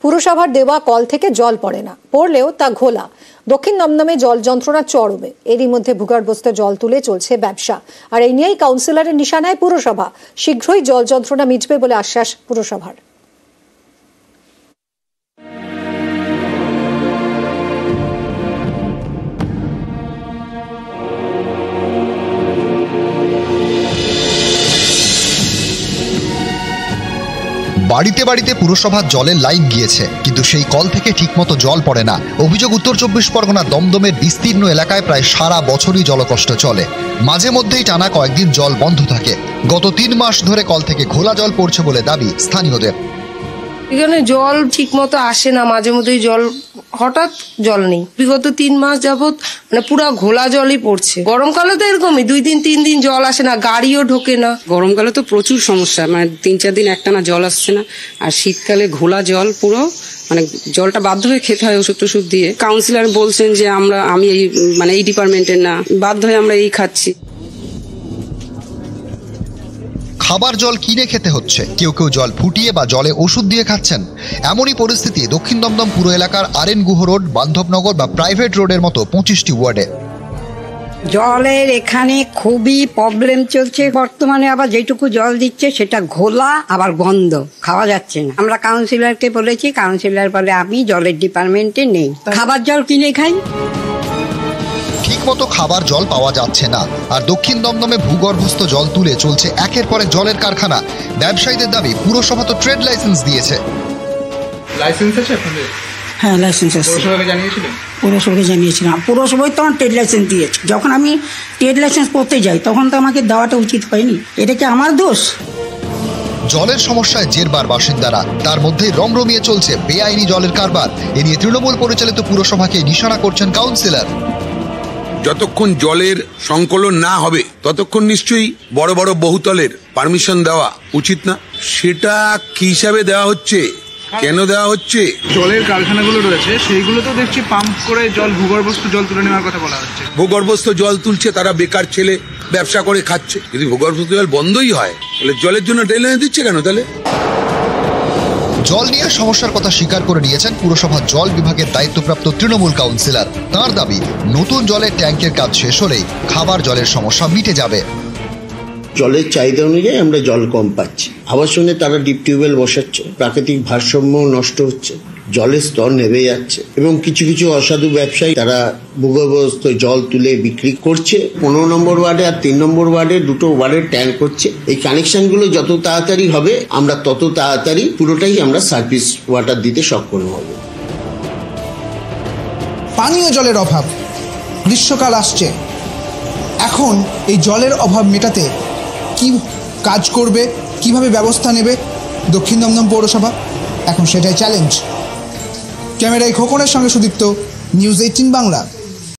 পুরসভার দেওয়া কল থেকে জল পড়ে না, পড়লেও তা ঘোলা। দক্ষিণ দমদমে জল যন্ত্রণা চরমে। এরই মধ্যে ভূগর্ভস্থ জল তুলে চলছে ব্যবসা। আর এই নিয়েই কাউন্সিলরের নিশানায় পুরসভা। শীঘ্রই জল যন্ত্রণা মিটবে বলে আশ্বাস পুরসভার। বাড়িতে বাড়িতে পুরসভার জলের লাইন গিয়েছে, কিন্তু সেই কল থেকে ঠিকমতো জল পড়ে না। অভিযোগ উত্তর 24 পরগনা দমদমের বিস্তীর্ণ এলাকায় প্রায় সারা বছরই জলকষ্ট চলে। মাঝে মধ্যেই টানা কয়েকদিন জল বন্ধ থাকে। গত 3 মাস ধরে কল থেকে ঘোলা জল পড়ছে বলে দাবি স্থানীয়দের। এখানে জল ঠিক মতো আসে না, মাঝে মধ্যেই জল, হঠাৎ জল নেই। বিগত 3 মাস যাবত মানে পুরো ঘোলা জলই পড়ছে। গরমকালে তো এরকমই 2 দিন 3 দিন জল আসে না, গাড়িও ঢোকে না। গরমকালে তো প্রচুর সমস্যা, মানে 3-4 দিন একটানা জল আসছে না। আর শীতকালে ঘোলা জল পুরো, মানে জলটা বাধ্য হয়ে খেতে হয় ওষুধ টষুধ দিয়ে। কাউন্সিলর বলছেন যে আমি এই ডিপার্টমেন্টের না, বাধ্য হয়ে আমরা এই খাচ্ছি। খাবার জল কিনে খেতে হচ্ছে, কেউ কেউ জল ফুটিয়ে বা জলে ওষুধ দিয়ে খাচ্ছেন। এমনই পরিস্থিতি দক্ষিণ দমদম পুরো এলাকার আরএন গুহ রোড, বান্ধবনগর বা প্রাইভেট রোডের মতো 25টি ওয়ার্ডে। জলের এখানে খুবই প্রবলেম চলছে বর্তমানে। আবার যেটুকু জল দিচ্ছে সেটা ঘোলা, আবার গন্ধ, খাওয়া যাচ্ছে না। আমরা কাউন্সিলরকে বলেছি, কাউন্সিলর বলে আমি জলের ডিপার্টমেন্টে নেই, খাবার জল কিনে খাই। ঠিকমতো খাবার জল পাওয়া যাচ্ছে না। আর দক্ষিণ দমদমে ভূগর্ভস্থ জল তুলে চলছে একের পর এক জলের কারখানা। ব্যবসায়ীদের দাবি পুরসভা তো ট্রেড লাইসেন্স দিয়েছে। লাইসেন্স আছে আপনাদের? হ্যাঁ, লাইসেন্স আছে। পুরসভাকে জানিয়েছিলেন? পুরসভাকে জানিয়েছিলাম। পুরসভায় তো আমার ট্রেড লাইসেন্স দিয়েছে। যখন আমি ট্রেড লাইসেন্স করতে যাই তখন তো আমাকে দেওয়াটা উচিত হয়নি। এটা কি আমার দোষ? জলের সমস্যায় জেরবার বাসিন্দারা, তার মধ্যেই রমরমিয়ে চলছে বেআইনি জলের কারবার। এ নিয়ে তৃণমূল পরিচালিত পুরসভাকে নিশানা করছেন কাউন্সিলর। যতক্ষণ জলের সংকলন না হবে ততক্ষণ নিশ্চয়ই বড় বড় বহুতলের পারমিশন দেওয়া উচিত না। সেটা কি হিসাবে দেওয়া হচ্ছে, কেন দেওয়া হচ্ছে? জলের কারখানাগুলো রয়েছে সেইগুলো তো দেখছি পাম্প করে জল, ভূগর্ভস্থ জল তুলে নেওয়ার কথা বলা হচ্ছে। ভূগর্ভস্থ জল তুলছে, তারা বেকার ছেলে ব্যবসা করে খাচ্ছে। যদি ভূগর্ভস্থ জল বন্ধই হয় তাহলে জলের জন্য ড্রেন লাইন দিচ্ছে কেন তাহলে? জল নিয়ে সমস্যার কথা স্বীকার করে নিয়েছেন পুরসভার জল বিভাগের দায়িত্বপ্রাপ্ত তৃণমূল কাউন্সিলর। তাঁর দাবি নতুন জলের ট্যাঙ্কের কাজ শেষ হলেই খাবার জলের সমস্যা মিটে যাবে। জলের চাহিদা অনুযায়ী আমরা জল কম পাচ্ছি। আবার সঙ্গে তারা ডিপ টিউবওয়েল বসাচ্ছে, প্রাকৃতিক ভারসাম্য নষ্ট হচ্ছে, জলের স্তর নেমে যাচ্ছে এবং কিছু কিছু অসাধু ব্যবসায়ী তারা ভূগর্ভস্থ জল তুলে বিক্রি করছে। 15 নম্বর ওয়ার্ডে আর 3 নম্বর ওয়ার্ডে 2টো ওয়ার্ডের ট্যাঙ্ক করছে। এই কানেকশনগুলো যত তাড়াতাড়ি হবে আমরা তত তাড়াতাড়ি পুরোটাই আমরা সার্ভিস ওয়াটার দিতে সক্ষম হব। পানীয় জলের অভাব, গ্রীষ্মকাল আসছে, এখন এই জলের অভাব মেটাতে কি কাজ করবে, কিভাবে ব্যবস্থা নেবে দক্ষিণ দমদম পৌরসভা, এখন সেটাই চ্যালেঞ্জ। ক্যামেরায় খোকনের সঙ্গে সুদীপ্ত, নিউজ 18 বাংলা।